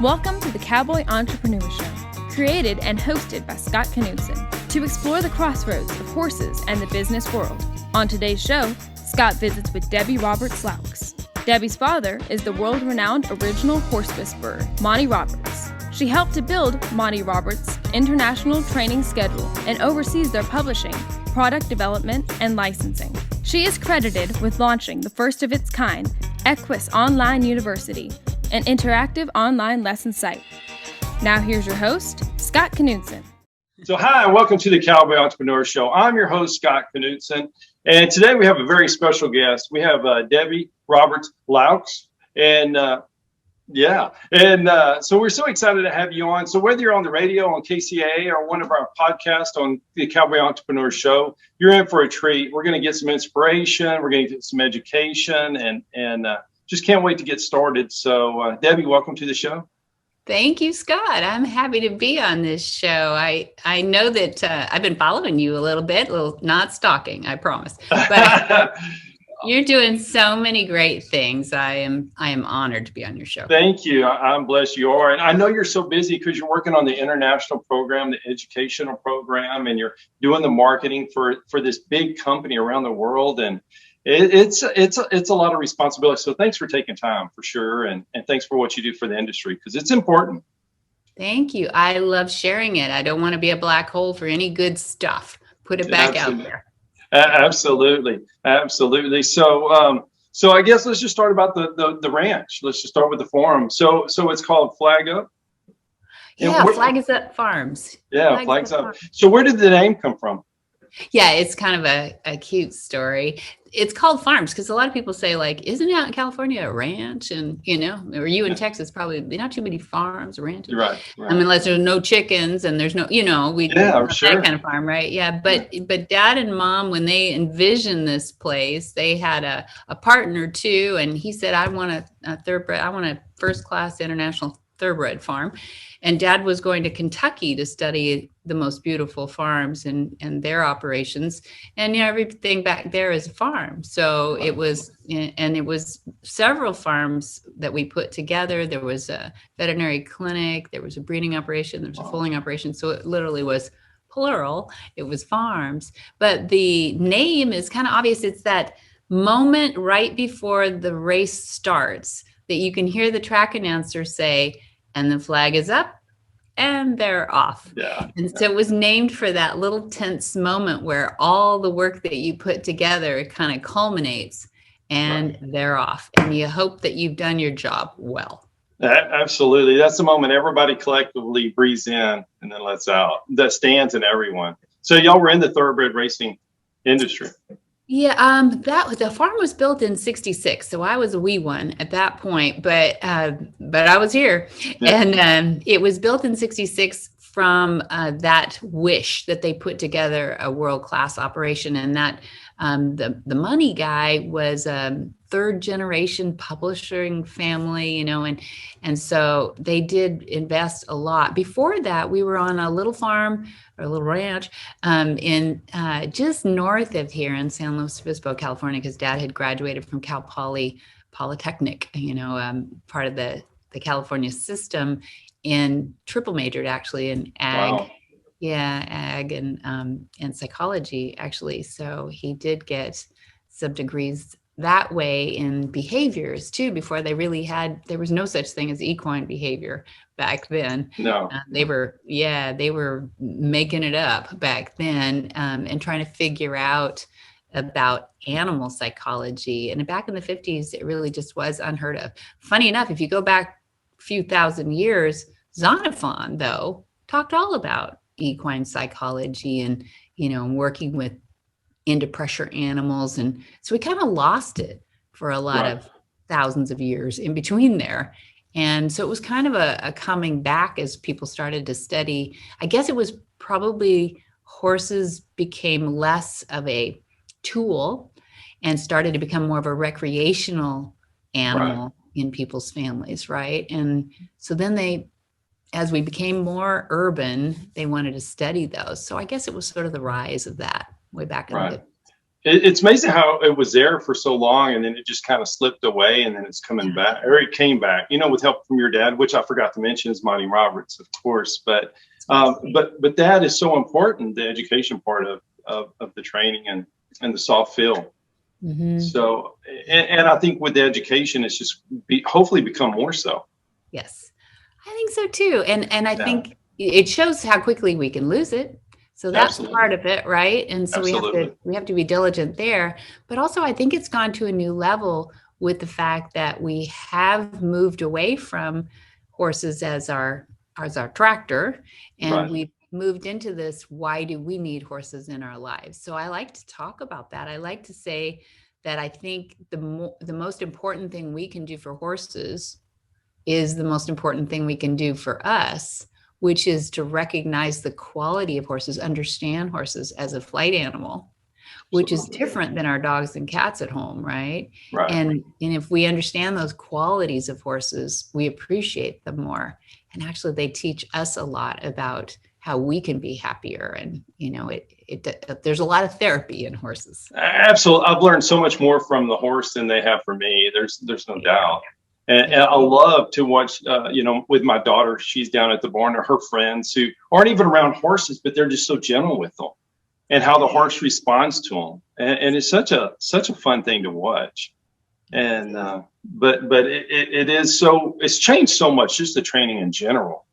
Welcome to the Cowboy Entrepreneur Show, created and hosted by Scott Knudsen, to explore the crossroads of horses and the business world. On today's show, Scott visits with Debbie Roberts Loucks. Debbie's father is the world-renowned original horse whisperer, Monty Roberts. She helped to build Monty Roberts' international training schedule and oversees their publishing, product development, and licensing. She is credited with launching the first of its kind, Equus Online University, an interactive online lesson site. Now here's your host, Scott Knudsen. So hi, and welcome to the Cowboy Entrepreneur Show. I'm your host, Scott Knudsen, and today we have a very special guest. We have Debbie Roberts Loucks, and so we're so excited to have you on. So whether you're on the radio, on KCA, or one of our podcasts on the Cowboy Entrepreneur Show, you're in for a treat. We're going to get some inspiration, we're going to get some education, and just can't wait to get started. So Debbie, welcome to the show. Thank you, Scott. I'm happy to be on this show. I know that I've been following you a little, not stalking, I promise. But you're doing so many great things. I am honored to be on your show. Thank you. I'm blessed you are. And I know you're so busy because you're working on the international program, the educational program, and you're doing the marketing for this big company around the world. And it's a lot of responsibility. So thanks for taking time for sure. And thanks for what you do for the industry, because it's important. Thank you. I love sharing it. I don't want to be a black hole for any good stuff. Put it back out there. Absolutely. So I guess let's just start about the ranch. Let's just start with the farm. So it's called Flag Up. Yeah, Flag is Up Farms. Yeah, Flag's Up. So where did the name come from? Yeah, it's kind of a cute story. It's called farms because a lot of people say, like, isn't out in California a ranch? And, or you in Texas, probably not too many farms, ranches. Right. I mean, unless there's no chickens and there's no, that kind of farm, right? Yeah. But Dad and Mom, when they envisioned this place, they had a partner too. And he said, I want a thoroughbred, I want a first-class international thoroughbred farm. And Dad was going to Kentucky to study the most beautiful farms and their operations. And, everything back there is a farm. So it was several farms that we put together. There was a veterinary clinic, there was a breeding operation, there was a foaling operation. So it literally was plural. It was farms. But the name is kind of obvious. It's that moment right before the race starts that you can hear the track announcer say, and the flag is up and they're off. Yeah. And so it was named for that little tense moment where all the work that you put together kind of culminates and they're off. And you hope that you've done your job well. Absolutely. That's the moment everybody collectively breathes in and then lets out. That stands in everyone. So y'all were in the thoroughbred racing industry. Yeah, the farm was built in '66, so I was a wee one at that point, but I was here, and it was built in '66 from that wish that they put together a world-class operation, and that the money guy was a third-generation publishing family, and so they did invest a lot. Before that, we were on a little farm or a little ranch in just north of here in San Luis Obispo, California, because Dad had graduated from Cal Poly Polytechnic, part of the California system, in triple majored actually in ag. Wow. Yeah, ag and psychology actually. So he did get some degrees that way in behaviors too, before they really there was no such thing as equine behavior back then. No. They were making it up back then and trying to figure out about animal psychology. And back in the 50s, it really just was unheard of. Funny enough, if you go back a few thousand years, Xenophon, though, talked all about equine psychology and, working with into pressure animals. And so we kind of lost it for a lot of thousands of years in between there. And so it was kind of a coming back as people started to study. I guess it was probably horses became less of a tool and started to become more of a recreational animal in people's families, right? And so then as we became more urban, they wanted to study those. So I guess it was sort of the rise of that way back in the It's amazing how it was there for so long, and then it just kind of slipped away, and then it's coming back, or it came back, with help from your dad, which I forgot to mention is Monty Roberts, of course. But that is so important, the education part of the training and the soft feel. Mm-hmm. So, and I think with the education, it's just hopefully become more so. Yes, I think so too. And I think it shows how quickly we can lose it. So that's Absolutely. Part of it, right? And so we have to be diligent there. But also, I think it's gone to a new level with the fact that we have moved away from horses as our tractor, and we've moved into this, why do we need horses in our lives? So I like to talk about that. I like to say that I think the most important thing we can do for horses is the most important thing we can do for us, which is to recognize the quality of horses, understand horses as a flight animal, which is different than our dogs and cats at home, right? And if we understand those qualities of horses, we appreciate them more. And actually, they teach us a lot about how we can be happier. And, there's a lot of therapy in horses. Absolutely. I've learned so much more from the horse than they have from me. There's no doubt. And I love to watch, with my daughter, she's down at the barn, or her friends who aren't even around horses, but they're just so gentle with them, and how the horse responds to them. And it's such a fun thing to watch. And, but it is so, it's changed so much, just the training in general.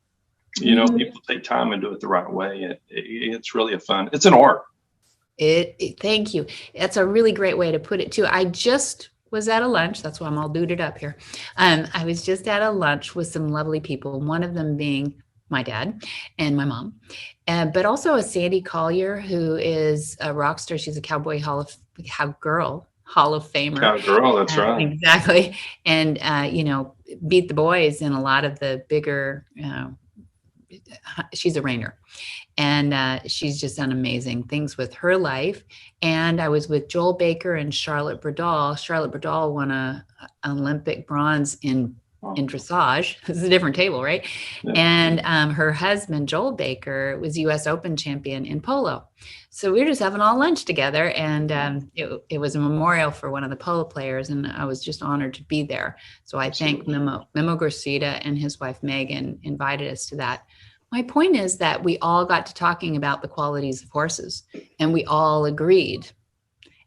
People take time and do it the right way. It's really it's an art. Thank you. That's a really great way to put it too. I just was at a lunch. That's why I'm all booted up here. I was just at a lunch with some lovely people, one of them being my dad and my mom, but also a Sandy Collier, who is a rock star. She's a Cowboy Cowgirl Hall of Famer. Cowgirl, that's right. Exactly. And, beat the boys in a lot of the bigger, she's a reiner. And she's just done amazing things with her life. And I was with Joel Baker and Charlotte Bradall. Charlotte Bradall won an Olympic bronze in dressage. This is a different table, right? Yeah. And her husband, Joel Baker, was U.S. Open champion in polo. So we were just having all lunch together, and it was a memorial for one of the polo players, and I was just honored to be there. So I thank Memo Gracita and his wife, Megan, invited us to that. My point is that we all got to talking about the qualities of horses, and we all agreed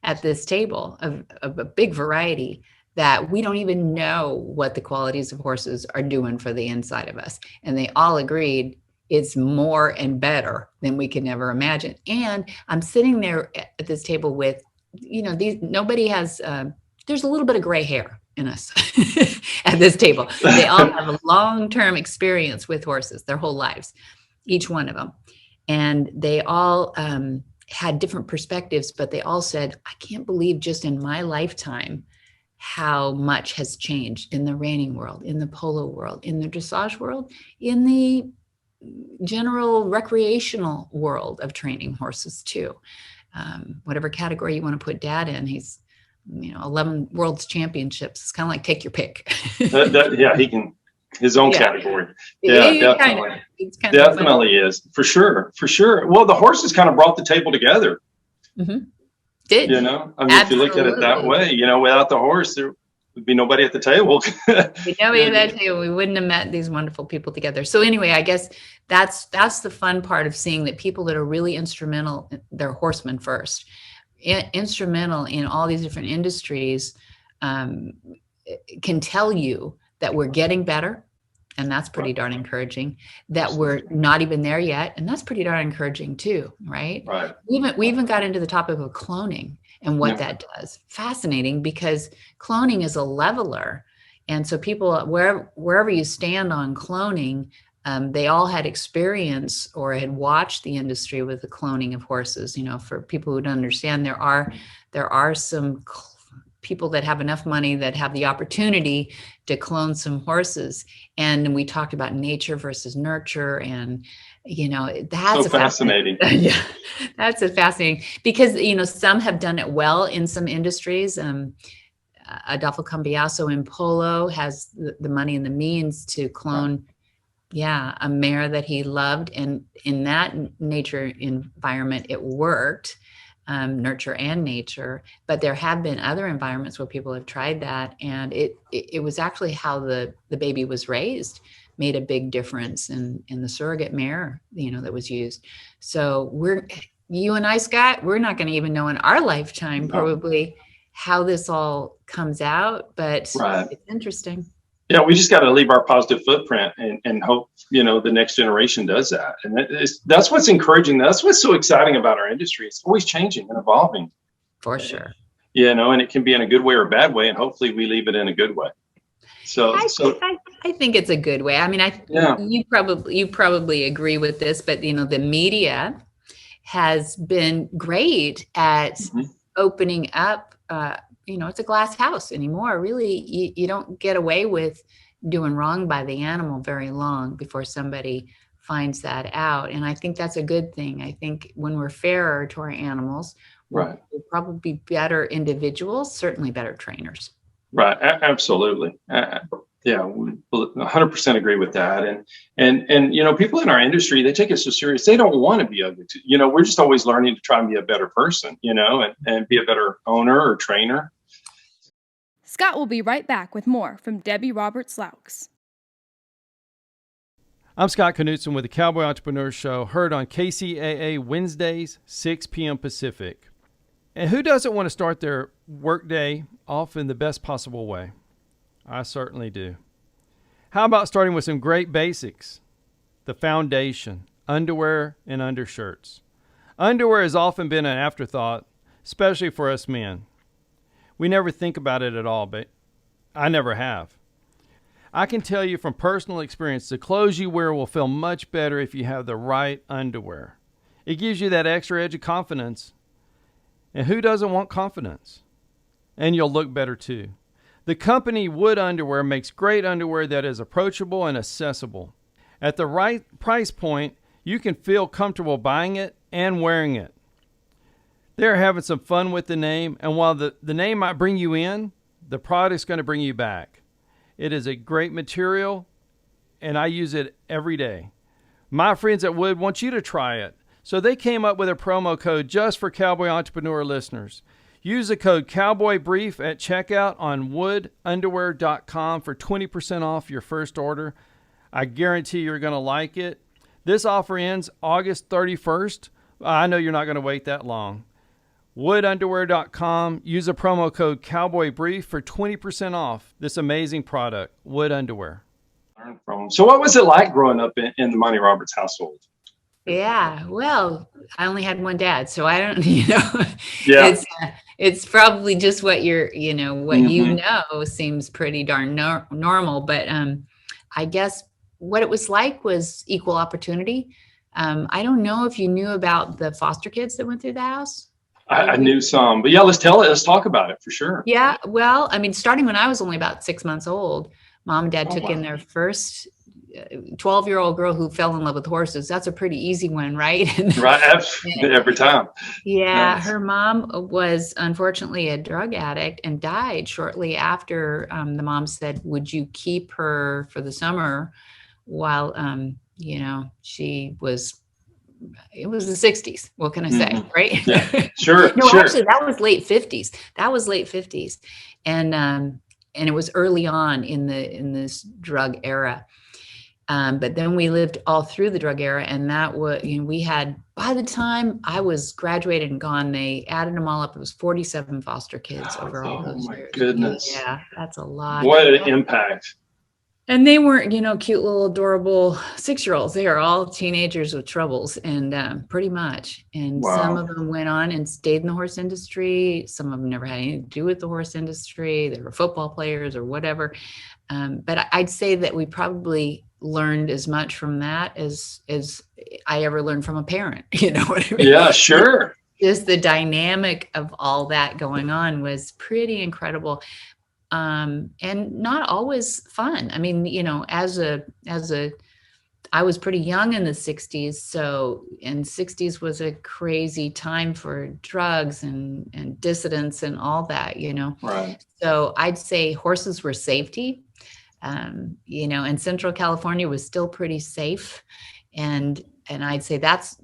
at this table of a big variety that we don't even know what the qualities of horses are doing for the inside of us. And they all agreed it's more and better than we can ever imagine. And I'm sitting there at this table with, nobody has, there's a little bit of gray hair in us at this table. They all have a long-term experience with horses their whole lives, each one of them. And they all had different perspectives, but they all said, I can't believe just in my lifetime how much has changed in the reining world, in the polo world, in the dressage world, in the general recreational world of training horses too. Whatever category you want to put Dad in, he's 11 world's championships. It's kind of like take your pick. He can his own category. Definitely. Definitely is for sure. Well, the horses kind of brought the table together. Mm-hmm. Did if you look at it that way, without the horse, there would be nobody at the table. We wouldn't have met these wonderful people together. So anyway, I guess that's the fun part of seeing that people that are really instrumental, they're horsemen first, instrumental in all these different industries, can tell you that we're getting better. And that's pretty darn encouraging. That we're not even there yet. And that's pretty darn encouraging too, right? We even got into the topic of cloning and what that does. Fascinating, because cloning is a leveler. And so people, wherever you stand on cloning, they all had experience or had watched the industry with the cloning of horses. For people who don't understand, there are some people that have enough money that have the opportunity to clone some horses. And we talked about nature versus nurture. And, that's so fascinating. Yeah, that's fascinating because, some have done it well in some industries. Adolfo Cambiaso in polo has the money and the means to clone, a mare that he loved. And in that nature environment, it worked. nurture and nature. But there have been other environments where people have tried that, and it was actually how the baby was raised made a big difference in the surrogate mare, that was used. So you and I, Scott, we're not going to even know in our lifetime probably how this all comes out, but it's interesting. Yeah, we just got to leave our positive footprint and hope, the next generation does that. And that's what's encouraging. That's what's so exciting about our industry. It's always changing and evolving. For sure. And it can be in a good way or a bad way. And hopefully we leave it in a good way. I think it's a good way. I mean, you probably agree with this, but the media has been great at opening up, it's a glass house anymore. Really, you don't get away with doing wrong by the animal very long before somebody finds that out. And I think that's a good thing. I think when we're fairer to our animals, we'll probably be better individuals, certainly better trainers. Right. Absolutely. Yeah, we 100% agree with that. And people in our industry, they take it so serious. They don't want to be ugly. We're just always learning to try and be a better person, and be a better owner or trainer. Scott will be right back with more from Debbie Roberts Loucks. I'm Scott Knudsen with the Cowboy Entrepreneur Show, heard on KCAA Wednesdays, 6 p.m. Pacific. And who doesn't want to start their workday off in the best possible way? I certainly do. How about starting with some great basics? The foundation, underwear and undershirts. Underwear has often been an afterthought, especially for us men. We never think about it at all, but I never have. I can tell you from personal experience, the clothes you wear will feel much better if you have the right underwear. It gives you that extra edge of confidence. And who doesn't want confidence? And you'll look better too. The company Wood Underwear makes great underwear that is approachable and accessible. At the right price point, you can feel comfortable buying it and wearing it. They're having some fun with the name, and while the name might bring you in, the product's going to bring you back. It is a great material, and I use it every day. My friends at Wood want you to try it, so they came up with a promo code just for Cowboy Entrepreneur listeners. Use the code CowboyBrief at checkout on woodunderwear.com for 20% off your first order. I guarantee you're going to like it. This offer ends August 31st. I know you're not going to wait that long. woodunderwear.com. Use the promo code CowboyBrief for 20% off this amazing product, Wood Underwear. So what was it like growing up in the Monty Roberts household? Yeah, well, I only had one dad, so I don't, Yeah. It's probably just what seems pretty darn normal. But I guess what it was like was equal opportunity. I don't know if you knew about the foster kids that went through the house. I knew some, but let's talk about it for sure. Yeah, well, I mean, starting when I was only about 6 months old, mom and dad took in their first 12-year-old girl who fell in love with horses. That's a pretty easy one, right? Right, every time. Yeah, nice. Her mom was unfortunately a drug addict and died shortly after. The mom said, would you keep her for the summer while, she was, it was the 60s. What can I say, right? Yeah, sure. No, sure. Actually, that was late 50s. And it was early on in this drug era. But then we lived all through the drug era, and that was, we had, by the time I was graduated and gone, they added them all up. It was 47 foster kids over all those years. Oh my goodness. Yeah, that's a lot. What an impact. And they weren't, cute little adorable 6-year-olds. They are all teenagers with troubles, and pretty much. And Some of them went on and stayed in the horse industry. Some of them never had anything to do with the horse industry. They were football players or whatever. But I'd say that we probably learned as much from that as I ever learned from a parent. You know what I mean? Yeah, sure. Just the dynamic of all that going on was pretty incredible. And not always fun. I mean, I was pretty young in the 60s. And 60s was a crazy time for drugs and dissidents and all that, Right. So I'd say horses were safety, and Central California was still pretty safe. And I'd say that's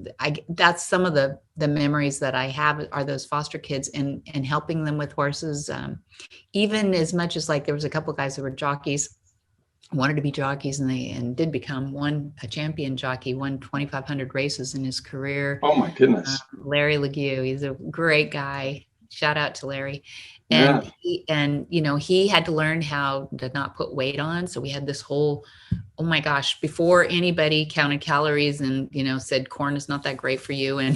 some of the memories that I have are those foster kids and helping them with horses. Even as much as like there was a couple of guys that were jockeys, wanted to be jockeys, and did become a champion jockey, won 2,500 races in his career. Oh my goodness. Larry Legue, he's a great guy. Shout out to Larry. And he had to learn how to not put weight on. So we had this whole, oh my gosh, before anybody counted calories and, said corn is not that great for you. And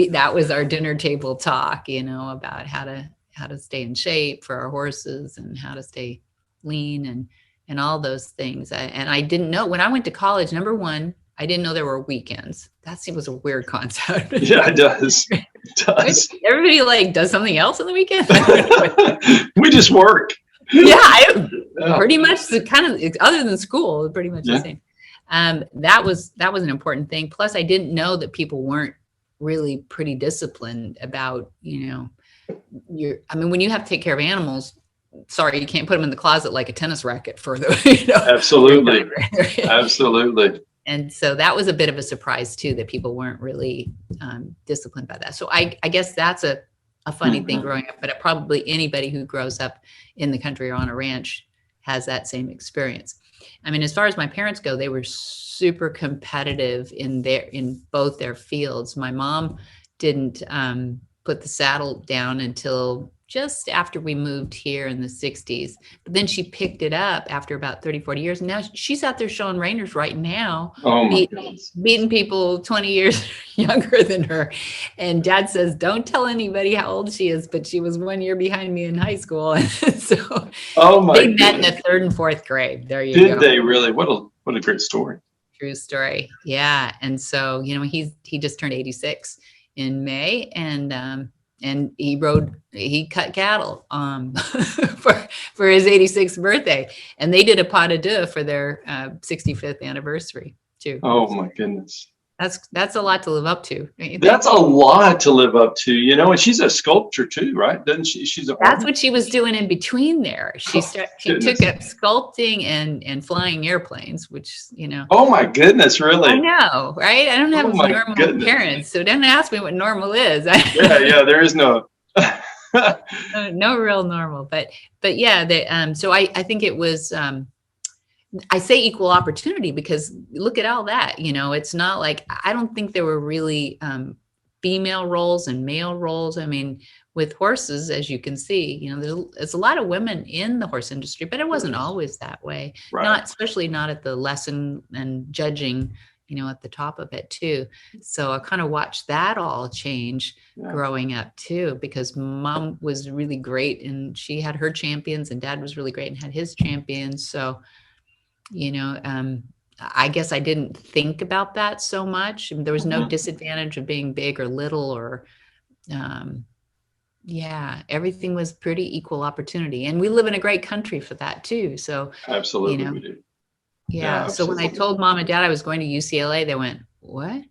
that was our dinner table talk, about how to stay in shape for our horses and how to stay lean and all those things. And I didn't know when I went to college, number one, I didn't know there were weekends. That was a weird concept. Yeah, it does. Everybody does something else on the weekend. We just work. Yeah, pretty much the kind of, other than school, pretty much the same. That was an important thing. Plus, I didn't know that people weren't really pretty disciplined about, when you have to take care of animals, sorry, you can't put them in the closet like a tennis racket for the, Absolutely. Absolutely. And so that was a bit of a surprise too, that people weren't really disciplined by that. So I guess that's a funny thing growing up, but probably anybody who grows up in the country or on a ranch has that same experience. I mean, as far as my parents go, they were super competitive in both their fields. My mom didn't put the saddle down until just after we moved here in the 60s. But then she picked it up after about 30, 40 years. And now she's out there showing reiners right now, beating people 20 years younger than her. And Dad says, don't tell anybody how old she is, but she was 1 year behind me in high school. And so they met in the 3rd and 4th grade. There you go. Did they really? What a great story. True story. Yeah. And so, he just turned 86 in May, and he cut cattle for his 86th birthday, and they did a pas de deux for their 65th anniversary too. Oh my goodness. That's a lot to live up to. That's a lot to live up to, and she's a sculptor too, right? Doesn't she? That's what she was doing in between there. She took up sculpting and flying airplanes, which, Oh my goodness, really? I know, right? I don't have normal parents, so don't ask me what normal is. Yeah, there is no. No real normal, but yeah, so I think it was, I say equal opportunity because look at all that, it's not like, I don't think there were really female roles and male roles. I mean, with horses, as you can see, there's a lot of women in the horse industry, but it wasn't always that way. Right. Especially not at the lesson and judging, at the top of it too. So I kind of watched that all change growing up too, because Mom was really great and she had her champions, and Dad was really great and had his champions. So I guess I didn't think about that so much. There was no disadvantage of being big or little or, everything was pretty equal opportunity. And we live in a great country for that too. So absolutely we do. Yeah. So when I told Mom and Dad I was going to UCLA, they went, what?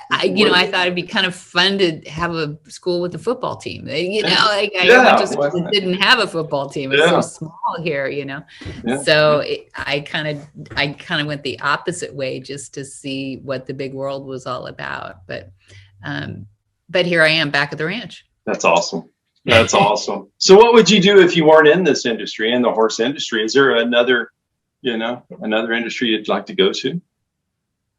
I thought it'd be kind of fun to have a school with a football team. I went to school that didn't have a football team. It's so small here, Yeah. So I kind of went the opposite way just to see what the big world was all about. But here I am back at the ranch. That's awesome. That's awesome. So what would you do if you weren't in this industry, in the horse industry? Is there another industry you'd like to go to?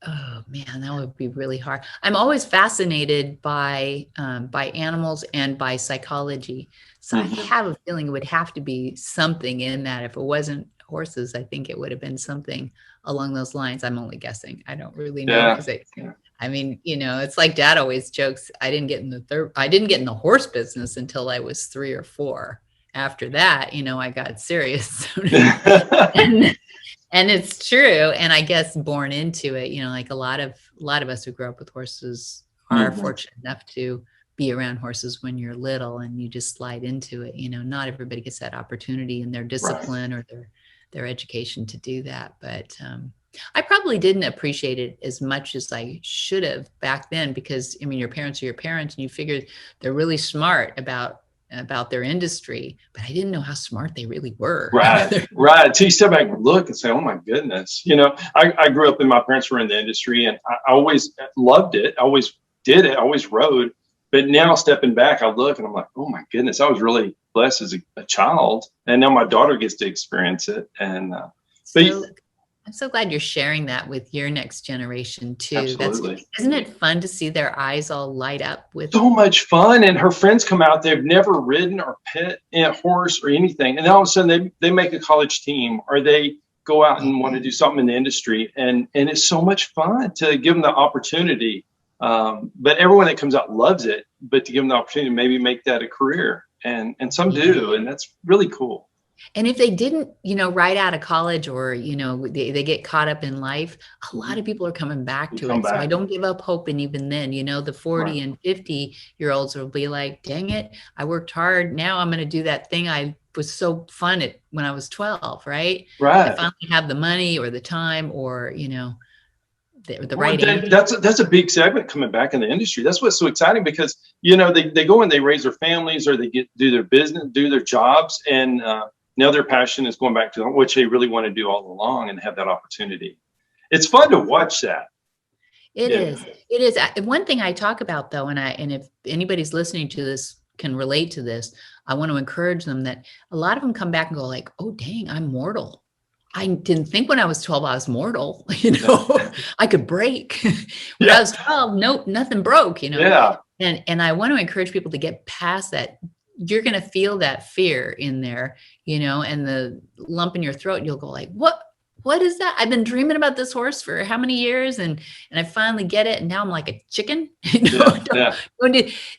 Oh man, that would be really hard. I'm always fascinated by animals and by psychology. So I have a feeling it would have to be something in that. If it wasn't horses, I think it would have been something along those lines. I'm only guessing. I don't really know. It's like Dad always jokes. I didn't get in the horse business until I was 3 or 4. After that, I got serious. And it's true. And I guess born into it, like a lot of us who grew up with horses are fortunate enough to be around horses when you're little and you just slide into it. Not everybody gets that opportunity in their discipline or their education to do that. But I probably didn't appreciate it as much as I should have back then, because your parents are your parents and you figure they're really smart about about their industry, but I didn't know how smart they really were. Right. Until you step back and look and say, oh my goodness. I grew up and my parents were in the industry, and I always loved it. I always did it. I always rode. But now stepping back, I look and I'm like, oh my goodness, I was really blessed as a child. And now my daughter gets to experience it. And, I'm so glad you're sharing that with your next generation too. Absolutely. Isn't it fun to see their eyes all light up with so much fun? And her friends come out, they've never ridden or pet a horse or anything. And then all of a sudden they make a college team, or they go out and want to do something in the industry. And it's so much fun to give them the opportunity. But everyone that comes out loves it, but to give them the opportunity to maybe make that a career. And some do. And that's really cool. And if they didn't, right out of college, or, they get caught up in life, a lot of people are coming back to it. So I don't give up hope. And even then, the 40 and 50-year-olds will be like, dang it, I worked hard. Now I'm going to do that thing I was so fun at when I was 12, right? Right. I finally have the money or the time or, the right age. That's a big segment coming back in the industry. That's what's so exciting, because, they go and they raise their families, or they do their business, do their jobs. And, now their passion is going back to what they really want to do all along and have that opportunity. It's fun to watch that. It is. One thing I talk about though, and if anybody's listening to this can relate to this, I want to encourage them that a lot of them come back and go like, oh, dang, I'm mortal. I didn't think when I was 12, I was mortal, I could break. When I was 12, nope, nothing broke, Yeah. And I want to encourage people to get past that. You're going to feel that fear in there, and the lump in your throat. You'll go like, what is that? I've been dreaming about this horse for how many years? And I finally get it. And now I'm like a chicken.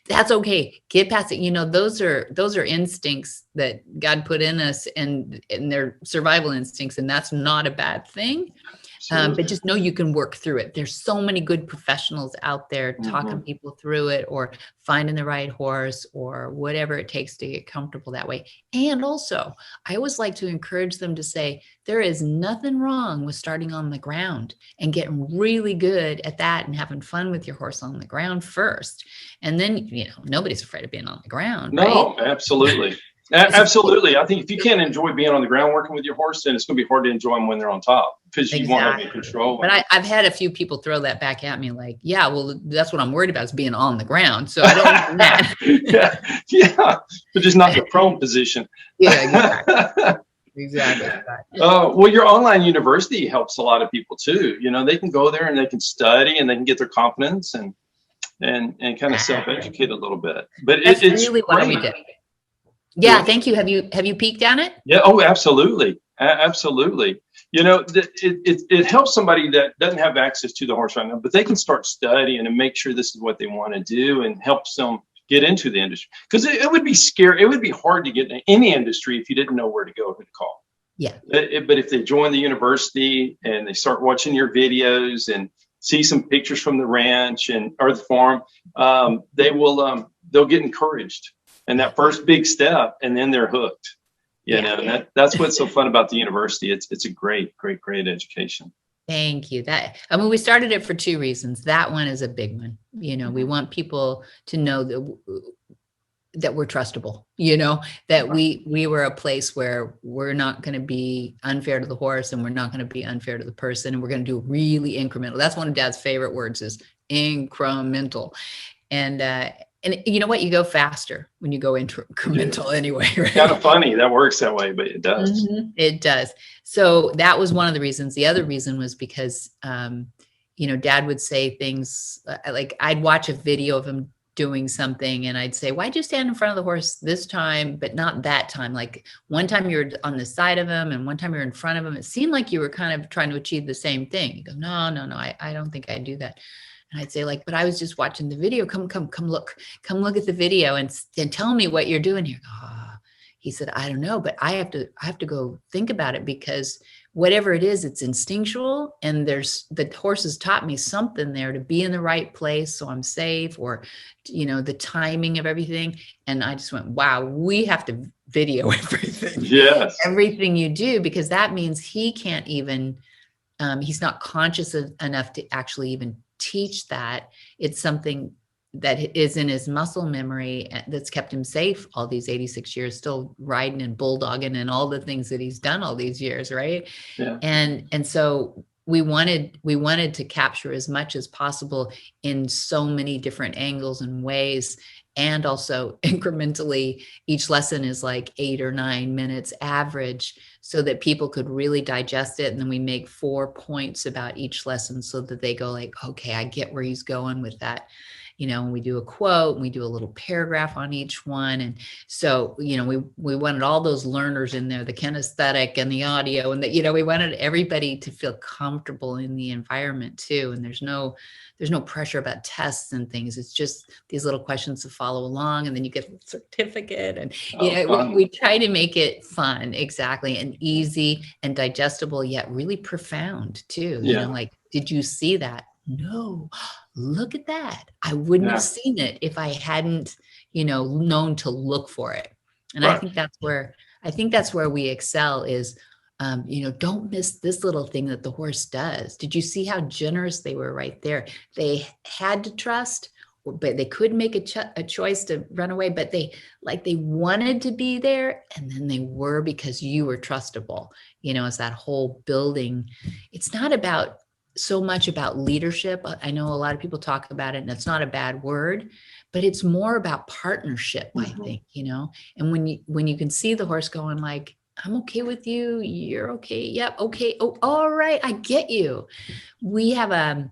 That's okay. Get past it. Those are instincts that God put in us, and they're survival instincts. And that's not a bad thing. But just know you can work through it. There's so many good professionals out there talking people through it, or finding the right horse, or whatever it takes to get comfortable that way. And also, I always like to encourage them to say, there is nothing wrong with starting on the ground and getting really good at that and having fun with your horse on the ground first. And then, nobody's afraid of being on the ground. No, right? Absolutely. Absolutely. I think if you can't enjoy being on the ground working with your horse, then it's going to be hard to enjoy them when they're on top, because you won't have any control. But I've had a few people throw that back at me like, yeah, well, that's what I'm worried about, is being on the ground. So I don't want that. yeah. But just not the prone position. Yeah, exactly. Well, your online university helps a lot of people too. They can go there and they can study, and they can get their confidence and kind of self-educate a little bit. But it's really why we did. Yeah, thank you. Have you peeked on it? Yeah. Oh, absolutely. Absolutely. It helps somebody that doesn't have access to the horse right now, but they can start studying and make sure this is what they want to do, and helps them get into the industry. Because it would be scary. It would be hard to get in any industry if you didn't know where to go, who to call. Yeah. But if they join the university and they start watching your videos and see some pictures from the ranch or the farm, they'll get encouraged. And that first big step, and then they're hooked. And that's what's so fun about the university. It's a great education. Thank you. We started it for two reasons. That one is a big one. We want people to know that we're trustable, that we were a place where we're not going to be unfair to the horse, and we're not going to be unfair to the person. And we're going to do really incremental. That's one of Dad's favorite words, is incremental. And you know what? You go faster when you go incremental anyway, right? Kind of funny. That works that way, but it does. Mm-hmm. It does. So that was one of the reasons. The other reason was because, Dad would say things like, I'd watch a video of him doing something, and I'd say, why'd you stand in front of the horse this time, but not that time? Like one time you were on the side of him, and one time you were in front of him. It seemed like you were kind of trying to achieve the same thing. He goes, no, I don't think I'd do that. And I'd say, like, but I was just watching the video. Come look at the video and tell me what you're doing here. He said, I don't know, but I have to go think about it, because whatever it is, it's instinctual. And the horse has taught me something there to be in the right place, so I'm safe, or, the timing of everything. And I just went, wow, we have to video everything. Yes. Everything you do, because that means he can't even, he's not conscious enough to actually even teach that. It's something that is in his muscle memory that's kept him safe all these 86 years, still riding and bulldogging and all the things that he's done all these years. Right. Yeah. And so we wanted to capture as much as possible in so many different angles and ways. And also incrementally, each lesson is like 8 or 9 minutes average, so that people could really digest it. And then we make 4 points about each lesson so that they go like, okay, I get where he's going with that. And we do a quote and we do a little paragraph on each one. And so, we wanted all those learners in there, the kinesthetic and the audio, and that, we wanted everybody to feel comfortable in the environment too. And there's no pressure about tests and things. It's just these little questions to follow along, and then you get a certificate. And we try to make it fun, exactly, and easy and digestible, yet really profound too. Like, did you see that? No, look at that. I wouldn't have seen it if I hadn't, known to look for it. And right. I think that's where we excel is, don't miss this little thing that the horse does. Did you see how generous they were right there? They had to trust, but they could make a choice to run away, but they wanted to be there. And then they were, because you were trustable, it's that whole building. It's not so much about leadership. I know a lot of people talk about it, and it's not a bad word, but it's more about partnership, mm-hmm. I think, and when you can see the horse going like, I'm okay with you. You're okay. Yep. Okay. Oh, all right. I get you. We have a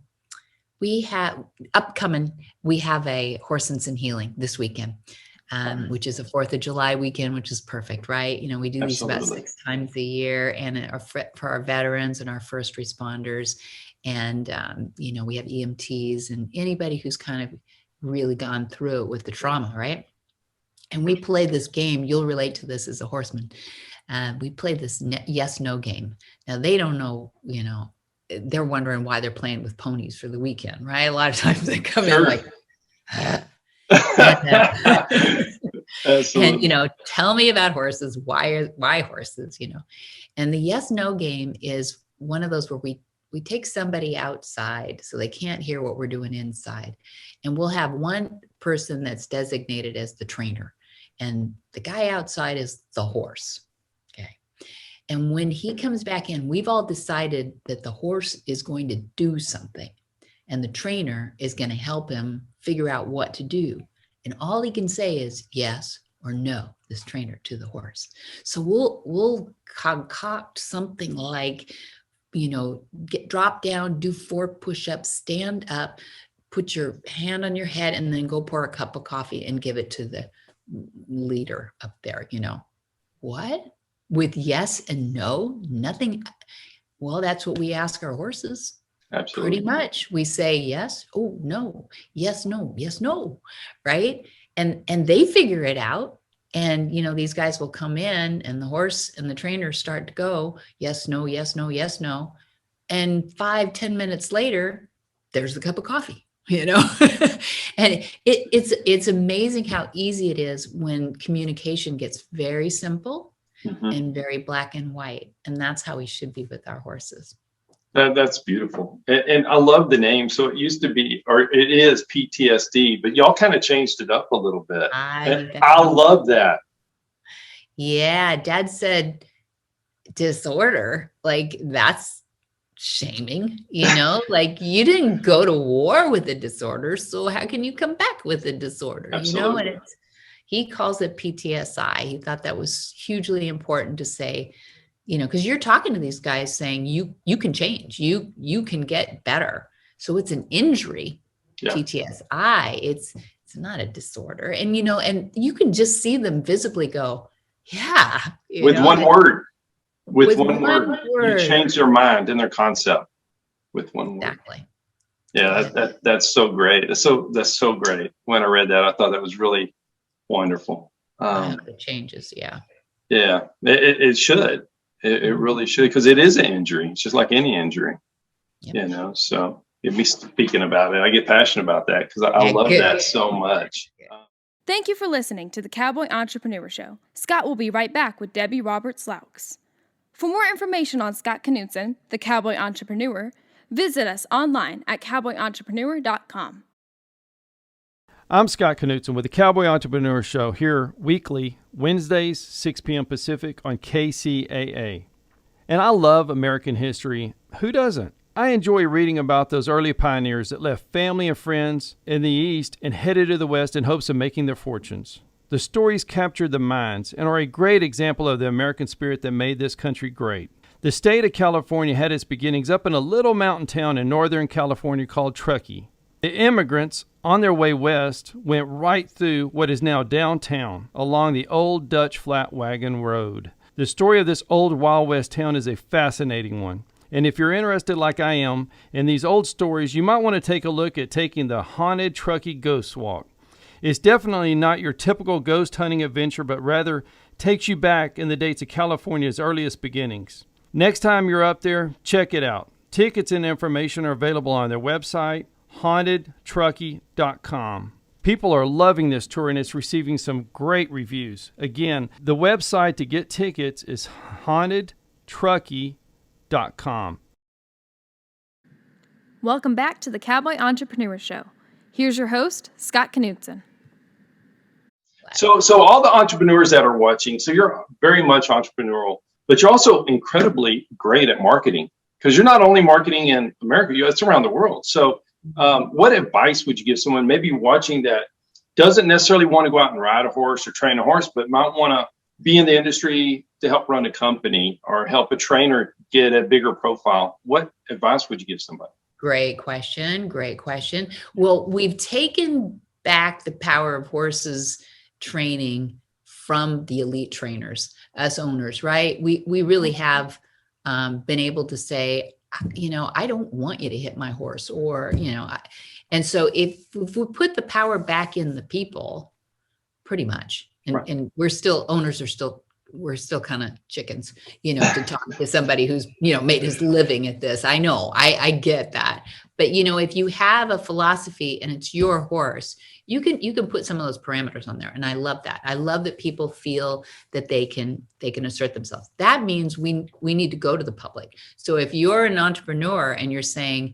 Horses and Healing this weekend, which is a 4th of July weekend, which is perfect, right? We do these about 6 times a year, and for our veterans and our first responders. And, we have EMTs and anybody who's kind of really gone through it with the trauma, right? And we play this game. You'll relate to this as a horseman. We play this yes-no game. Now, they don't know, they're wondering why they're playing with ponies for the weekend, right? A lot of times they come in like, and, tell me about horses. Why horses, And the yes-no game is one of those where we take somebody outside so they can't hear what we're doing inside. And we'll have one person that's designated as the trainer. And the guy outside is the horse. Okay. And when he comes back in, we've all decided that the horse is going to do something, and the trainer is going to help him figure out what to do. And all he can say is yes or no, this trainer, to the horse. So we'll concoct something like, drop down, do 4 push-ups, stand up, put your hand on your head, and then go pour a cup of coffee and give it to the leader up there. What? With yes and no, nothing. Well, that's what we ask our horses. Absolutely. Pretty much. We say yes, oh, no, yes, no, yes, no, right? And they figure it out. And, these guys will come in, and the horse and the trainer start to go, yes, no, yes, no, yes, no. And 5-10 minutes later, there's the cup of coffee, and it's amazing how easy it is when communication gets very simple, mm-hmm. and very black and white. And that's how we should be with our horses. That's beautiful. And I love the name. So it used to be, or it is PTSD, but y'all kind of changed it up a little bit. I love that. Yeah. Dad said disorder, like that's shaming, like you didn't go to war with a disorder. So how can you come back with a disorder? Absolutely. And he calls it PTSI. He thought that was hugely important to say, because you're talking to these guys saying you can change, you can get better. So it's an injury, yeah. PTSI. It's not a disorder. And, and you can just see them visibly go, yeah. With one word. With one word. You change their mind and their concept with one word. Exactly. Yeah, that's so great. That's so great. When I read that, I thought that was really wonderful. It changes. Yeah. Yeah, it should. It really should, because it is an injury. It's just like any injury, yep. So get me speaking about it. I get passionate about that because I love that so much. Thank you for listening to the Cowboy Entrepreneur Show. Scott will be right back with Debbie Roberts Loucks. For more information on Scott Knudsen, the Cowboy Entrepreneur, visit us online at cowboyentrepreneur.com. I'm Scott Knudsen with the Cowboy Entrepreneur Show, here weekly, Wednesdays, 6 p.m. Pacific on KCAA. And I love American history. Who doesn't? I enjoy reading about those early pioneers that left family and friends in the East and headed to the West in hopes of making their fortunes. The stories captured the minds and are a great example of the American spirit that made this country great. The state of California had its beginnings up in a little mountain town in Northern California called Truckee. The immigrants, on their way west, went right through what is now downtown along the old Dutch flat wagon road. The story of this old Wild West town is a fascinating one. And if you're interested like I am in these old stories, you might want to take a look at taking the Haunted Truckee Ghost Walk. It's definitely not your typical ghost hunting adventure, but rather takes you back in the dates of California's earliest beginnings. Next time you're up there, check it out. Tickets and information are available on their website, hauntedtruckee.com. People are loving this tour and it's receiving some great reviews. Again, the website to get tickets is hauntedtruckee.com. Welcome back to the Cowboy Entrepreneur Show. Here's your host, Scott Knudsen. So all the entrepreneurs that are watching, so you're very much entrepreneurial, but you're also incredibly great at marketing, because you're not only marketing in America, it's around the world. So what advice would you give someone maybe watching that doesn't necessarily want to go out and ride a horse or train a horse, but might want to be in the industry to help run a company or help a trainer get a bigger profile? What advice would you give somebody? Great question. Well, we've taken back the power of horses training from the elite trainers, us owners, right? We really have been able to say, I don't want you to hit my horse, or, and so if we put the power back in the people, pretty much, and we're still kind of chickens, to talk to somebody who's, made his living at this. I know, I get that. But, if you have a philosophy and it's your horse, you can put some of those parameters on there. And I love that. I love that people feel that they can assert themselves. That means we need to go to the public. So if you're an entrepreneur and you're saying,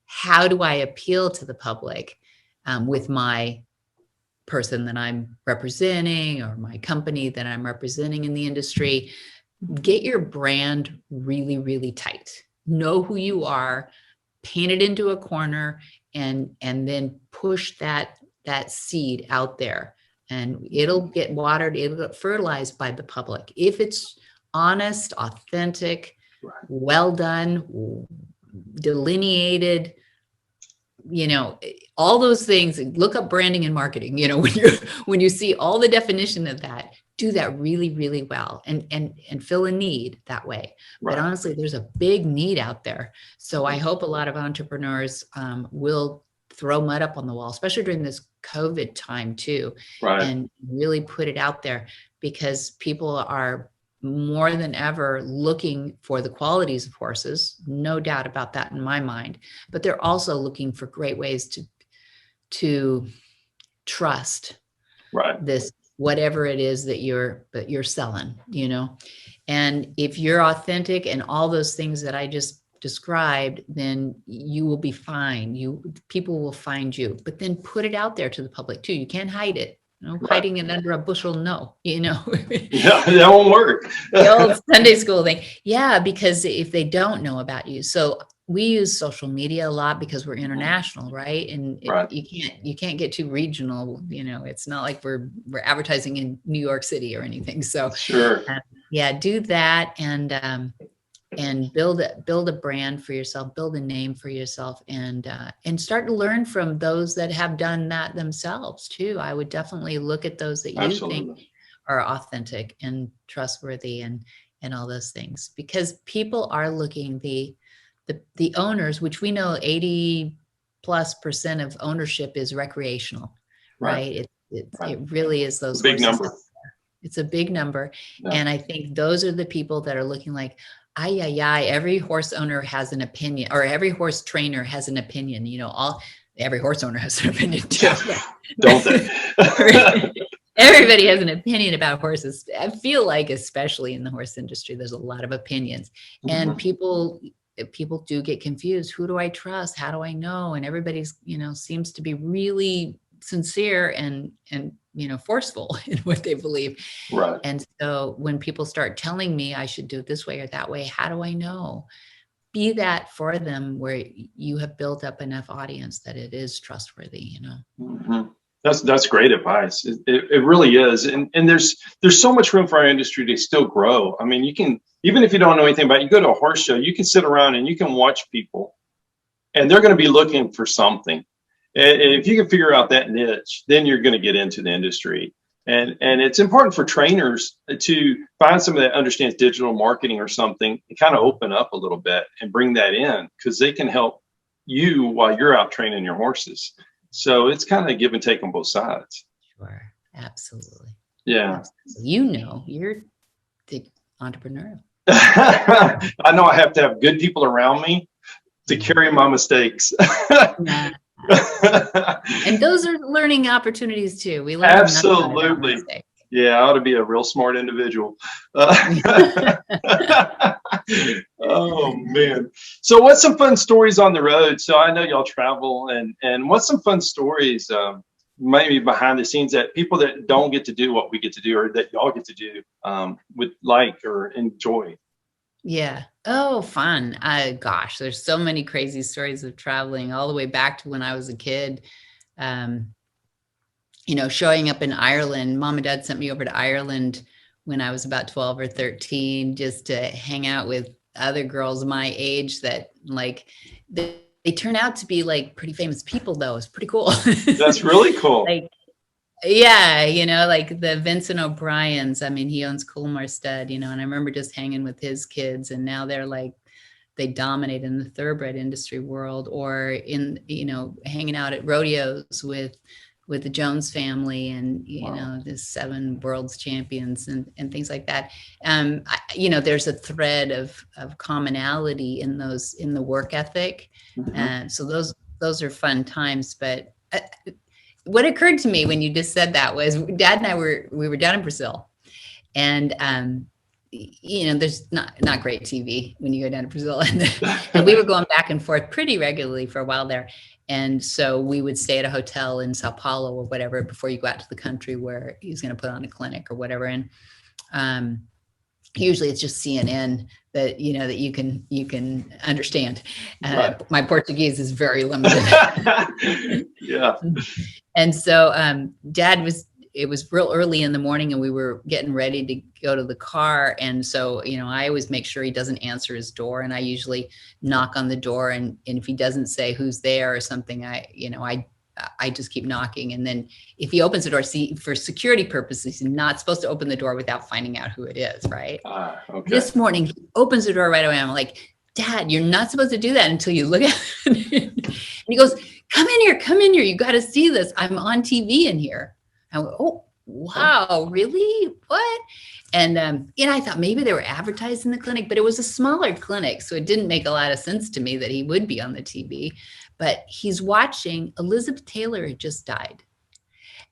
how do I appeal to the public with my person that I'm representing or my company that I'm representing in the industry, get your brand really, really tight. Know who you are, paint it into a corner, and then push that seed out there, and it'll get watered, it'll get fertilized by the public. If it's honest, authentic, well done, delineated, all those things. Look up branding and marketing, when you see all the definition of that, do that really, really well and fill a need that way. Right. But honestly, there's a big need out there. So I hope a lot of entrepreneurs will throw mud up on the wall, especially during this COVID time too, and really put it out there, because people are more than ever looking for the qualities of horses, no doubt about that in my mind, but they're also looking for great ways to trust this, whatever it is that you're selling, and if you're authentic and all those things that I just described, then you will be fine. People will find you, but then put it out there to the public too. You can't hide it. Hiding it under a bushel, no. Yeah, that won't work. The old Sunday school thing. Yeah, because if they don't know about you, so we use social media a lot because we're international, right? And you can't get too regional. It's not like we're advertising in New York City or anything. So do that and build a brand for yourself, build a name for yourself, and start to learn from those that have done that themselves too. I would definitely look at those that you think are authentic and trustworthy and all those things, because people are looking, the owners, which we know 80+% of ownership is recreational, right? It really is those big number. It's a big number. Yeah. And I think those are the people that are looking like, every horse owner has an opinion, or every horse trainer has an opinion. Every horse owner has an opinion too. Don't they? Everybody has an opinion about horses. I feel like, especially in the horse industry, there's a lot of opinions, and people do get confused. Who do I trust? How do I know? And everybody's, seems to be really sincere and forceful in what they believe. Right. And so when people start telling me I should do it this way or that way, how do I know? Be that for them where you have built up enough audience that it is trustworthy, Mm-hmm. That's great advice. It really is. And there's so much room for our industry to still grow. I mean, you can, even if you don't know anything about it, you go to a horse show, you can sit around and you can watch people and they're going to be looking for something. And if you can figure out that niche, then you're going to get into the industry. And it's important for trainers to find somebody that understands digital marketing or something and kind of open up a little bit and bring that in, because they can help you while you're out training your horses. So it's kind of give and take on both sides. Sure. Absolutely. Yeah. Absolutely. You're the entrepreneur. I know I have to have good people around me to carry my mistakes. Yeah. And those are learning opportunities too. We learn absolutely. Yeah, I ought to be a real smart individual. Oh man. So what's some fun stories on the road? So I know y'all travel, and what's some fun stories maybe behind the scenes that people that don't get to do what we get to do, or that y'all get to do would like or enjoy? Yeah. Oh, fun. Gosh, there's so many crazy stories of traveling all the way back to when I was a kid. Showing up in Ireland. Mom and Dad sent me over to Ireland when I was about 12 or 13, just to hang out with other girls my age that they turn out to be like pretty famous people though. It's pretty cool. That's really cool. Yeah, like the Vincent O'Briens. I mean, he owns Coolmore Stud, and I remember just hanging with his kids, and now they dominate in the thoroughbred industry world, or in, hanging out at rodeos with the Jones family and, wow. The 7 world's champions and things like that. There's a thread of commonality in the work ethic. Mm-hmm. And so those are fun times. But what occurred to me when you just said that was Dad and I we were down in Brazil, and there's not great TV when you go down to Brazil, and we were going back and forth pretty regularly for a while there. And so we would stay at a hotel in Sao Paulo or whatever before you go out to the country where he's going to put on a clinic or whatever. And usually it's just CNN that that you can understand. Right. My Portuguese is very limited. Yeah. And so it was real early in the morning and we were getting ready to go to the car. And so, I always make sure he doesn't answer his door, and I usually knock on the door, and if he doesn't say who's there or something, I just keep knocking. And then if he opens the door, for security purposes, he's not supposed to open the door without finding out who it is. Right. Okay. This morning, he opens the door right away. I'm like, Dad, you're not supposed to do that until you look at it. And he goes, come in here. You got to see this. I'm on TV in here. I went, oh, wow, really? What? And, I thought maybe they were advertising the clinic, but it was a smaller clinic. So it didn't make a lot of sense to me that he would be on the TV. But he's watching. Elizabeth Taylor had just died.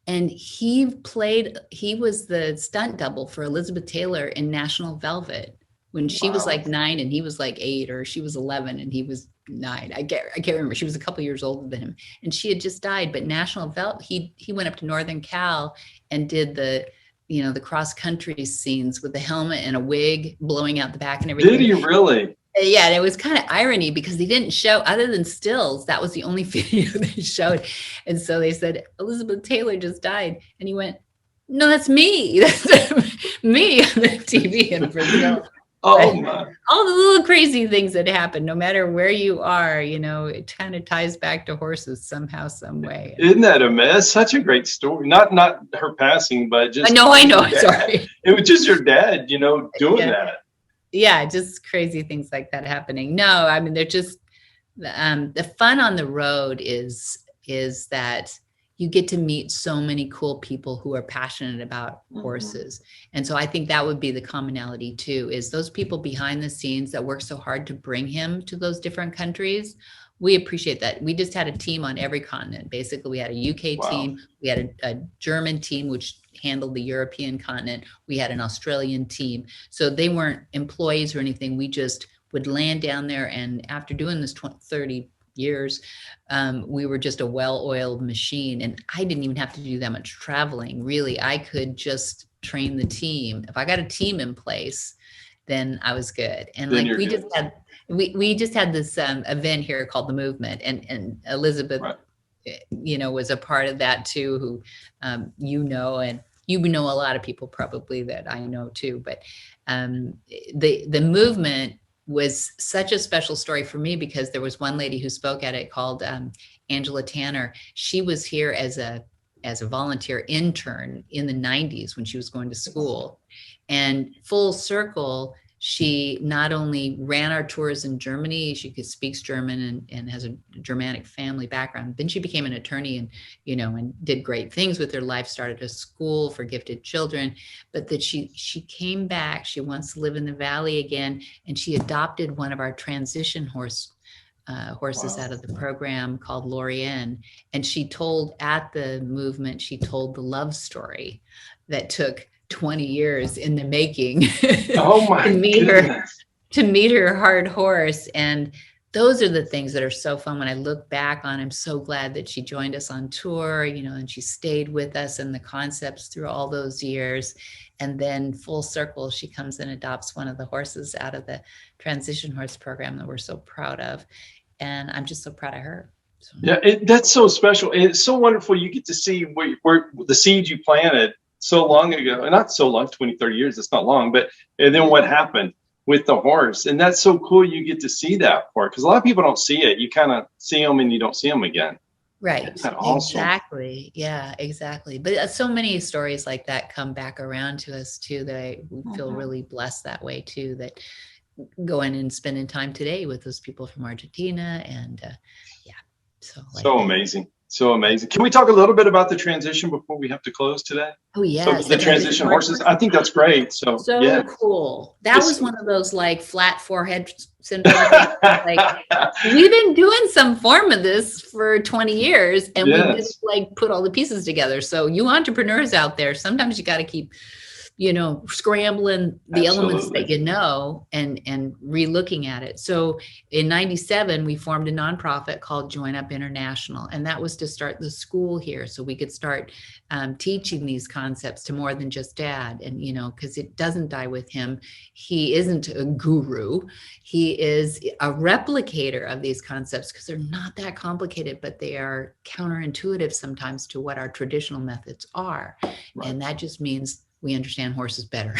And he was the stunt double for Elizabeth Taylor in National Velvet when she was like 9 and he was like 8, or she was 11 and he was 9. I can't remember. She was a couple of years older than him, and she had just died. But National Velvet, he went up to Northern Cal and did the cross country scenes with the helmet and a wig blowing out the back and everything. Did he really? Yeah, and it was kind of irony because they didn't show, other than stills, that was the only video they showed. And so they said, Elizabeth Taylor just died. And he went, no, that's me. That's me on the TV in Brazil. Oh, my. All the little crazy things that happen, no matter where you are, it kind of ties back to horses somehow, some way. Isn't that a mess? Such a great story. Not her passing, but just. I know. Sorry. It was just your dad, doing that. Yeah, just crazy things like that happening. No, I mean, they're just the fun on the road is that you get to meet so many cool people who are passionate about horses. And so I think that would be the commonality too, is those people behind the scenes that work so hard to bring him to those different countries. We appreciate that. We just had a team on every continent. Basically, we had a UK team, we had a German team, which handled the European continent. We had an Australian team. So they weren't employees or anything. We just would land down there. And after doing this 30 years, we were just a well-oiled machine. And I didn't even have to do that much traveling. Really, I could just train the team. If I got a team in place, then I was good. And then like we just had this event here called The Movement, and Elizabeth, was a part of that too, who and you know a lot of people probably that I know too, but the movement was such a special story for me because there was one lady who spoke at it called Angela Tanner. She was here as a volunteer intern in the 90s when she was going to school, and full circle, she not only ran our tours in Germany, she speaks German and has a Germanic family background. Then she became an attorney and did great things with her life, started a school for gifted children, but that she came back. She wants to live in the Valley again. And she adopted one of our transition horses out of the program called Lorienne. And she told at the movement, she told the love story that took 20 years in the making oh my to meet her hard horse. And those are the things that are so fun. When I look back on, I'm so glad that she joined us on tour, and she stayed with us and the concepts through all those years. And then full circle, she comes and adopts one of the horses out of the transition horse program that we're so proud of. And I'm just so proud of her. So. Yeah, that's so special. It's so wonderful. You get to see where the seeds you planted so long ago, not so long, 20, 30 years, it's not long, and then what happened with the horse. And that's so cool. You get to see that part because a lot of people don't see it. You kind of see them and you don't see them again. Right. Awesome? Exactly. Yeah, exactly. But so many stories like that come back around to us too, that we feel really blessed that way too, that going and spending time today with those people from Argentina and so amazing. So amazing. Can we talk a little bit about the transition before we have to close today? Oh, yeah. So the transition horses. I think that's great. So yeah. Cool. That was one of those like flat forehead syndrome. Like we've been doing some form of this for 20 years and we just like put all the pieces together. So you entrepreneurs out there, sometimes you got to keep scrambling the elements that and re-looking at it. So in 97, we formed a nonprofit called Join Up International. And that was to start the school here so we could start teaching these concepts to more than just Dad. And, because it doesn't die with him. He isn't a guru. He is a replicator of these concepts because they're not that complicated, but they are counterintuitive sometimes to what our traditional methods are. Right. And that just means we understand horses better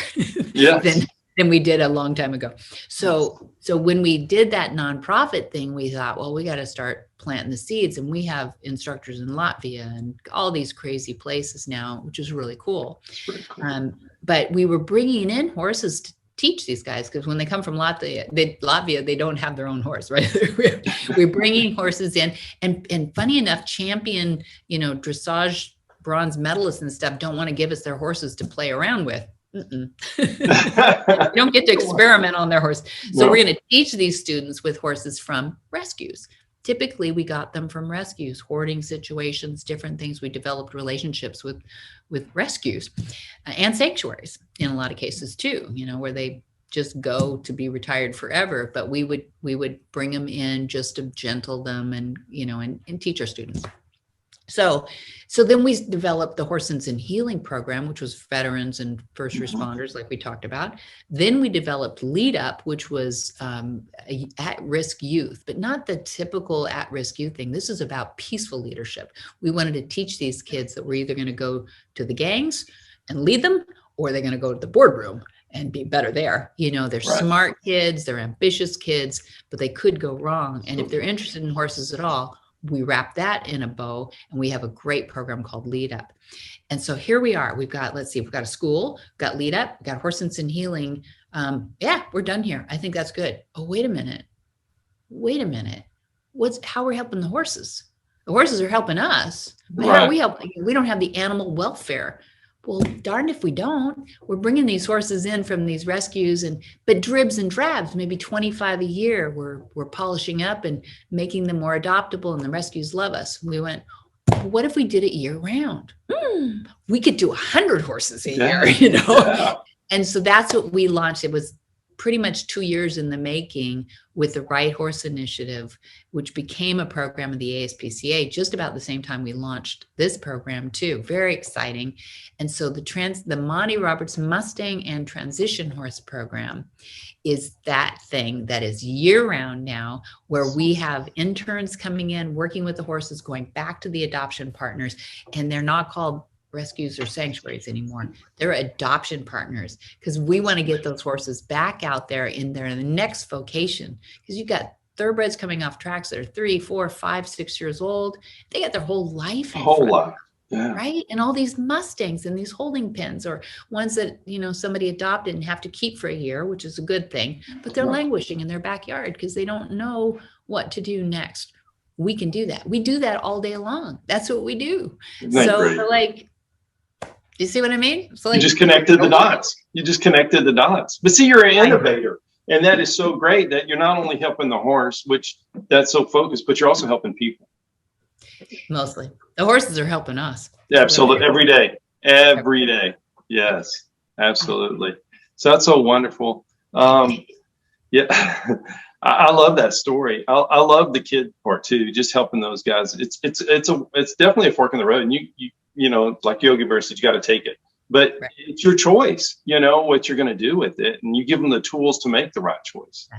than we did a long time ago. So when we did that nonprofit thing, we thought, well, we got to start planting the seeds. And we have instructors in Latvia and all these crazy places now, which is really cool. Cool. But we were bringing in horses to teach these guys because when they come from Latvia, they don't have their own horse, right? We're bringing horses in, and funny enough, champion, dressage bronze medalists and stuff don't want to give us their horses to play around with. You don't get to experiment on their horse. So we're going to teach these students with horses from rescues. Typically, we got them from rescues, hoarding situations, different things. We developed relationships with rescues and sanctuaries in a lot of cases too, where they just go to be retired forever. But we would bring them in just to gentle them and teach our students. So then we developed the Horses and Healing program, which was veterans and first responders, like we talked about. Then we developed Lead Up, which was at-risk youth, but not the typical at-risk youth thing. This is about peaceful leadership. We wanted to teach these kids that we're either going to go to the gangs and lead them, or they're going to go to the boardroom and be better there. They're smart kids, they're ambitious kids, but they could go wrong. And if they're interested in horses at all, we wrap that in a bow and we have a great program called Lead Up. And so here we are. We've got a school, we've got Lead Up, we've got Horses and Healing. We're done here. I think that's good. Oh, wait a minute. How are we helping the horses? The horses are helping us. But how are we helping? We don't have the animal welfare. Well, darn if we don't. We're bringing these horses in from these rescues, but dribs and drabs, maybe 25 a year. We're polishing up and making them more adoptable, and the rescues love us. We went, what if we did it year round? We could do 100 horses a year, And so that's what we launched. It was pretty much 2 years in the making with the Right Horse Initiative, which became a program of the ASPCA just about the same time we launched this program too. Very exciting. And so the Monty Roberts Mustang and Transition Horse program is that thing that is year round now, where we have interns coming in, working with the horses, going back to the adoption partners, and they're not called rescues or sanctuaries anymore. They're adoption partners, because we want to get those horses back out there in their next vocation, because you've got thoroughbreds coming off tracks that are 3, 4, 5, 6 years old. They got their whole life. Yeah. Right. And all these Mustangs and these holding pens, or ones that, somebody adopted and have to keep for a year, which is a good thing, but they're languishing in their backyard because they don't know what to do next. We can do that. We do that all day long. That's what we do. So like, you see what I mean? So like, you just connected the dots. But see, you're an innovator. And that is so great that you're not only helping the horse, which that's so focused, but you're also helping people. Mostly. The horses are helping us. Yeah, absolutely. Every day. Yes, absolutely. So that's so wonderful. Yeah, I love that story. I love the kid part too, just helping those guys. It's definitely a fork in the road, and you know, like Yogi Bear said, you got to take it. But it's your choice, what you're going to do with it. And you give them the tools to make the right choice.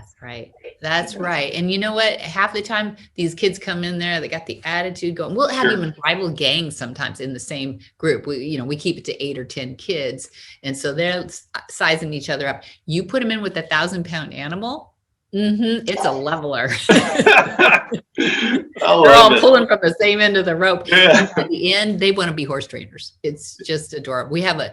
That's right. And you know what? Half the time these kids come in there, they got the attitude going. We'll have even rival gangs sometimes in the same group. We keep it to 8 or 10 kids. And so they're sizing each other up. You put them in with a 1,000-pound animal. It's a leveler. They're all pulling from the same end of the rope. Yeah. At the end, they want to be horse trainers. It's just adorable. We have a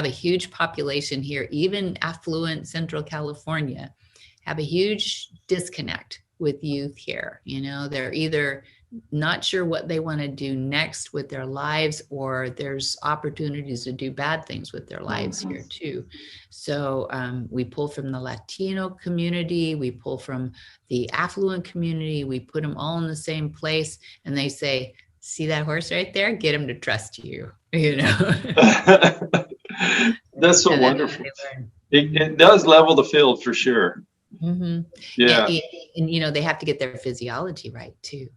huge population here, even affluent Central California, have a huge disconnect with youth here. They're either not sure what they want to do next with their lives, or there's opportunities to do bad things with their lives here too. So we pull from the Latino community, we pull from the affluent community, we put them all in the same place, and they say, see that horse right there? Get him to trust you. That's so wonderful. It does level the field for sure. Yeah. And they have to get their physiology right too.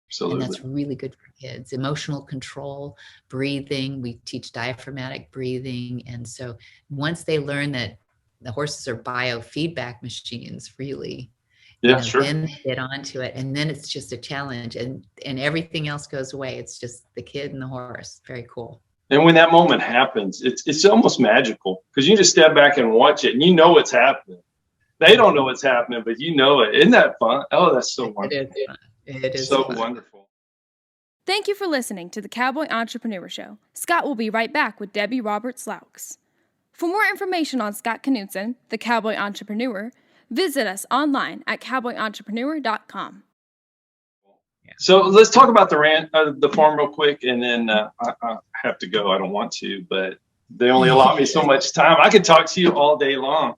Absolutely. And that's really good for kids. Emotional control, breathing. We teach diaphragmatic breathing. And so once they learn that the horses are biofeedback machines, really, then they get onto it. And then it's just a challenge, and everything else goes away. It's just the kid and the horse. Very cool. And when that moment happens, it's almost magical, because you just step back and watch it and you know what's happening. They don't know what's happening, but you know it. Isn't that fun? Oh, that's so wonderful. It is so fun. Wonderful. Thank you for listening to the Cowboy Entrepreneur Show. Scott will be right back with Debbie Roberts Loucks. For more information on Scott Knudsen, the Cowboy Entrepreneur, visit us online at cowboyentrepreneur.com. So let's talk about the farm real quick, and then I have to go. I don't want to, but they only allot me so much time. I could talk to you all day long.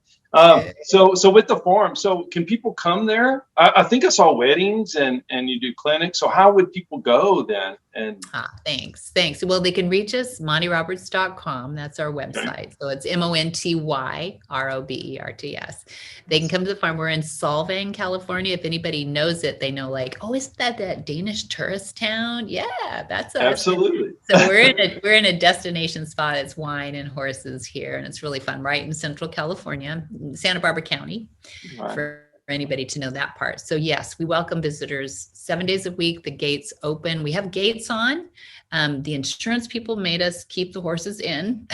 So with the farm, so can people come there? I think I saw weddings and you do clinics. So how would people go then? And thanks. Well, they can reach us, montyroberts.com. That's our website. So it's MONTYROBERTS. They can come to the farm. We're in Solvang, California. If anybody knows it, they know, like, oh, isn't that Danish tourist town? Yeah, that's us. Absolutely. So we're in a destination spot. It's wine and horses here, and it's really fun, right in Central California, Santa Barbara County, for anybody to know that part. So yes, we welcome visitors 7 days a week. The gates open. We have gates on. The insurance people made us keep the horses in,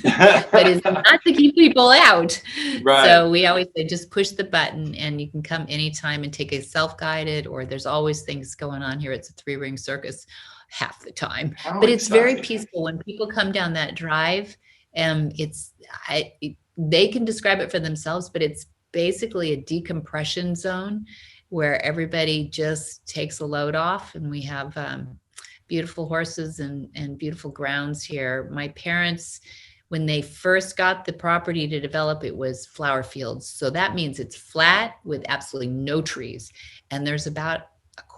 but it's not to keep people out. Right. So we always say, just push the button and you can come anytime and take a self-guided, or there's always things going on here. It's a 3-ring circus half the time, but it's very peaceful when people come down that drive. They can describe it for themselves, but it's basically a decompression zone where everybody just takes a load off, and we have beautiful horses and beautiful grounds here. My parents, when they first got the property to develop, it was flower fields. So that means it's flat with absolutely no trees. And there's about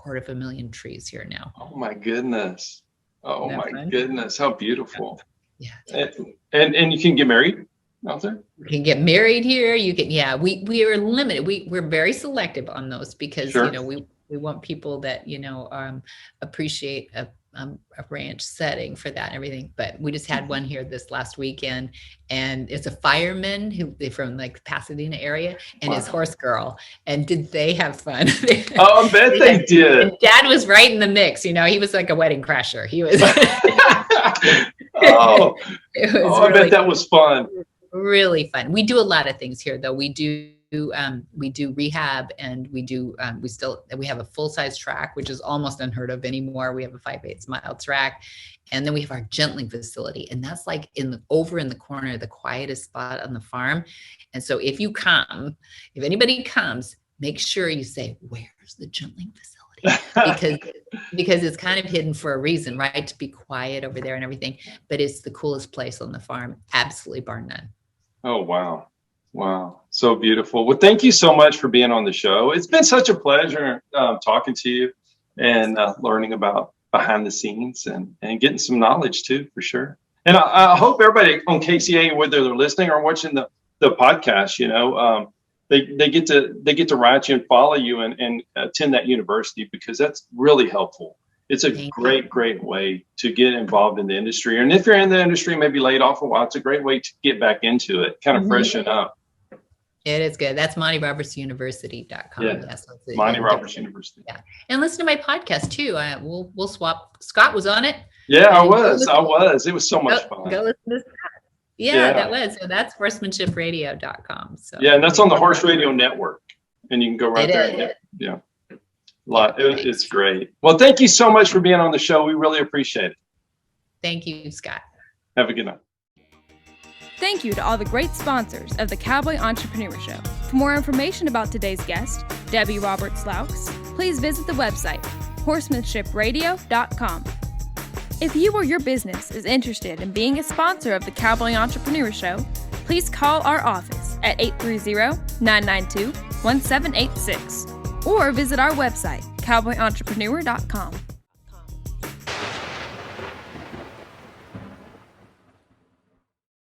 250,000 trees here now. Oh my goodness. Oh my goodness. How beautiful. Yeah. And you can get married? out there? You can get married here. You can, we are limited. We're very selective on those because, Sure. We want people that, appreciate a ranch setting for that and everything. But we just had one here this last weekend, and it's a fireman they're from like Pasadena area, and his horse girl. And did they have fun? Oh, I bet they did. And Dad was right in the mix. He was like a wedding crasher. He was. I bet that was fun. Really fun. We do a lot of things here, though. We do rehab, and we have a full-size track, which is almost unheard of anymore. We have a 5/8 mile track, and then we have our gentling facility, and that's like over in the corner, the quietest spot on the farm. And so if anybody comes, make sure you say, "Where's the gentling facility?" because it's kind of hidden for a reason, right? To be quiet over there and everything. But it's the coolest place on the farm, absolutely bar none. Oh, wow. Wow. So beautiful. Well, thank you so much for being on the show. It's been such a pleasure talking to you and learning about behind the scenes and getting some knowledge too, for sure. And I hope everybody on KCA, whether they're listening or watching the podcast, they get to write you and follow you and attend that university, because that's really helpful. It's a great way to get involved in the industry. And if you're in the industry, maybe laid off a while, it's a great way to get back into it, kind of freshen up. It is good. That's MontyRobertsUniversity.com. Yeah, yes, Monty Roberts University. Yeah, and listen to my podcast too. We'll swap. Scott was on it. Yeah, I was. It was so much fun. Go listen to Scott. Yeah, that was. So that's HorsemanshipRadio.com. So yeah, and that's on the Horse Radio Network, and you can go right there. Yeah. It's great. Well, thank you so much for being on the show. We really appreciate it. Thank you, Scott. Have a good night. Thank you to all the great sponsors of the Cowboy Entrepreneur Show. For more information about today's guest, Debbie Roberts Loucks, please visit the website, HorsemanshipRadio.com. If you or your business is interested in being a sponsor of the Cowboy Entrepreneur Show, please call our office at 830-992-1786 or visit our website, cowboyentrepreneur.com.